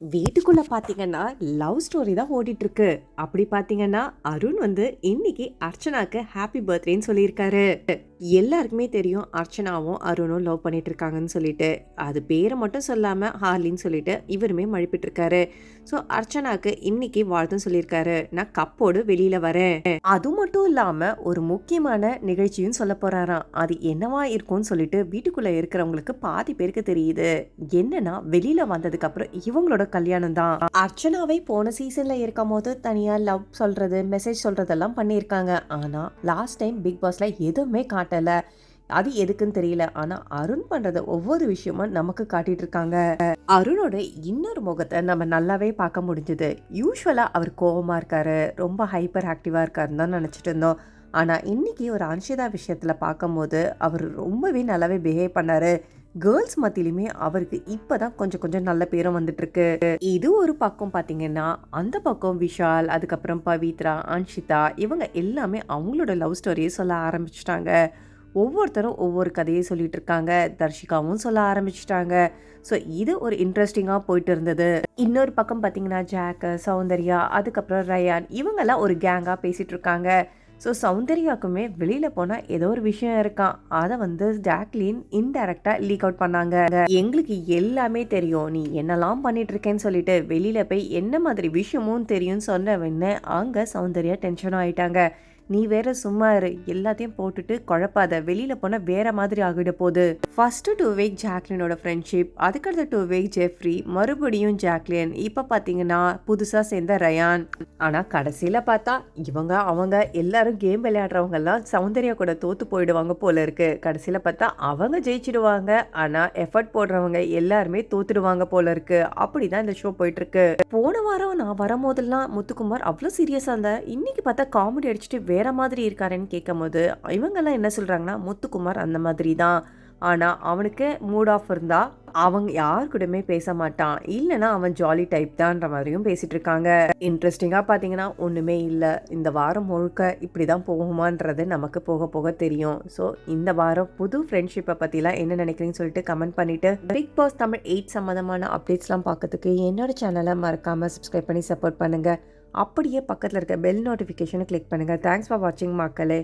வீட்டுக்குள்ள பாத்தீங்கன்னா love story தான் ஓடிட்டு இருக்கு. அப்படி பாத்தீங்கன்னா அருண் வந்து இன்னைக்கு அர்ச்சனாக்கு ஹாப்பி பர்த்டேன்னு சொல்லியிருக்காரு. எல்லாருக்குமே தெரியும் அர்ச்சனாவும் அருணும் லவ் பண்ணிட்டு இருக்காங்கன்னு சொல்லிட்டு. அது பேரை மட்டும் சொல்லாம ஹார்லின்னு சொல்லிட்டு இவருமே மழுப்பிட்டு இருக்காரு. ஸோ அர்ச்சனாக்கு இன்னைக்கு வாழ்த்தும் சொல்லியிருக்காரு. நான் கப்போடு வெளியில வரேன். அது மட்டும் இல்லாம ஒரு முக்கியமான நிகழ்ச்சியும் சொல்ல போறாராம். அது என்னவா இருக்கும்னு சொல்லிட்டு வீட்டுக்குள்ள இருக்கிறவங்களுக்கு பாதி பேருக்கு தெரியுது. என்னன்னா வெளியில வந்ததுக்கு அப்புறம் இவங்களோட கல்யாணம் தான். அர்ச்சனாவை போன சீசன்ல இருக்கும் போது தனியா லவ் சொல்றது மெசேஜ் சொல்றதெல்லாம் பண்ணியிருக்காங்க. ஆனா லாஸ்ட் டைம் பிக் பாஸ்ல எதுவுமே காட்டல. அது எதுக்குன்னு தெரியல. ஆனா அருண் பண்றத ஒவ்வொரு விஷயமும் நமக்கு காட்டிட்டு இருக்காங்க. அருணோட இன்னொரு முகத்தை நம்ம நல்லாவே பார்க்க முடிஞ்சது. யூஸ்வலா அவர் கோவமா இருக்காரு, ரொம்ப ஹைப்பர் ஆக்டிவா இருக்காருன்னு தான் நினைச்சிட்டு இருந்தோம். ஆனா இன்னைக்கு ஒரு அன்ஷிதா விஷயத்துல பார்க்கும்போது அவர் ரொம்பவே நல்லாவே பிஹேவ் பண்ணாரு. கேர்ள்ஸ் மத்தியிலுமே அவருக்கு இப்பதான் கொஞ்சம் கொஞ்சம் நல்ல பேரும் வந்துட்டு இருக்கு. இது ஒரு பக்கம் பாத்தீங்கன்னா, அந்த பக்கம் விஷால், அதுக்கப்புறம் பவித்ரா, அன்ஷிதா இவங்க எல்லாமே அவங்களோட லவ் ஸ்டோரியை சொல்ல ஆரம்பிச்சிட்டாங்க. ஒவ்வொருத்தரும் ஒவ்வொரு கதையை சொல்லிட்டு இருக்காங்க. தர்ஷிகாவும் சொல்ல ஆரம்பிச்சிட்டாங்க. ஸோ இது ஒரு இன்ட்ரெஸ்டிங்காக போயிட்டு இருந்தது. இன்னொரு பக்கம் பார்த்தீங்கன்னா ஜாக்கு, சௌந்தர்யா, அதுக்கப்புறம் ரயான் இவங்கெல்லாம் ஒரு கேங்காக பேசிட்டு இருக்காங்க. ஸோ சௌந்தர்யாவுக்குமே வெளியில் போனால் ஏதோ ஒரு விஷயம் இருக்கான். அதை வந்து ஜாக்லின் இன்டைரக்டாக லீக் அவுட் பண்ணாங்க. எங்களுக்கு எல்லாமே தெரியும், நீ என்னெல்லாம் பண்ணிட்டு இருக்கேன்னு சொல்லிட்டு வெளியில் போய் என்ன மாதிரி விஷயமும் தெரியும்னு சொன்ன உடனே அங்கே சௌந்தர்யா டென்ஷன் ஆயிட்டாங்க. நீ வேற சும்மா இரு, எல்லாத்தையும் போட்டுட்டு குழப்பாத, வெளியில போனா வேற மாதிரி ஆகிட போகுது. ஃபர்ஸ்ட் 2 வீக் ஜாக்லினோட ஃப்ரெண்ட்ஷிப், அதுக்கடுத்த 2 வீக் ஜெஃப்ரி, மறுபடியும் ஜாக்லின், இப்ப பாத்தீங்கன்னா புதுசா சேர்ந்த ரயான். ஆனா கடைசியில பார்த்தா இவங்க அவங்க எல்லாரும் கேம் விளையாடுறவங்க எல்லாம் சௌந்தர்யா கூட தோத்து போயிடுவாங்க போல இருக்கு. கடைசியில பார்த்தா அவங்க ஜெயிச்சிடுவாங்க. ஆனா எஃபர்ட் போடுறவங்க எல்லாருமே தோத்துடுவாங்க போல இருக்கு. அப்படிதான் இந்த ஷோ போயிட்டு இருக்கு. போன வாரம் நான் வரும்போதெல்லாம் முத்துக்குமார் அவ்வளோ சீரியஸா இருந்தா, இன்னைக்கு பார்த்தா காமெடி அடிச்சுட்டு வேற மாதிரி இருக்காருன்னு கேட்கும்போது இவங்கெல்லாம் என்ன சொல்றாங்கன்னா, முத்துக்குமார் அந்த மாதிரி தான். ஆனா அவனுக்கு மூட் ஆஃப் இருந்தா அவங்க யாரு கூடமே பேச மாட்டான், இல்லைன்னா அவன் ஜாலி டைப் தான்ற மாதிரியும் பேசிட்டு இருக்காங்க. இன்ட்ரெஸ்டிங்கா பாத்தீங்கன்னா ஒண்ணுமே இல்ல. இந்த வாரம் முழுக்க இப்படிதான் போகுமான்றது நமக்கு போக போக தெரியும். ஸோ இந்த வாரம் புது ஃப்ரெண்ட்ஷிப்பை பத்திலாம் என்ன நினைக்கிறீங்கன்னு சொல்லிட்டு கமெண்ட் பண்ணிட்டு, பிக் பாஸ் தமிழ் 8 சம்பந்தமான அப்டேட்ஸ்லாம் பார்க்கறதுக்கு என்னோட சேனலை மறக்காம சப்ஸ்கிரைப் பண்ணி சப்போர்ட் பண்ணுங்க. அப்படியே பக்கத்தில் இருக்க பெல் நோட்டிஃபிகேஷனை கிளிக் பண்ணுங்க. தேங்க்ஸ் ஃபார் வாட்சிங் மக்களே.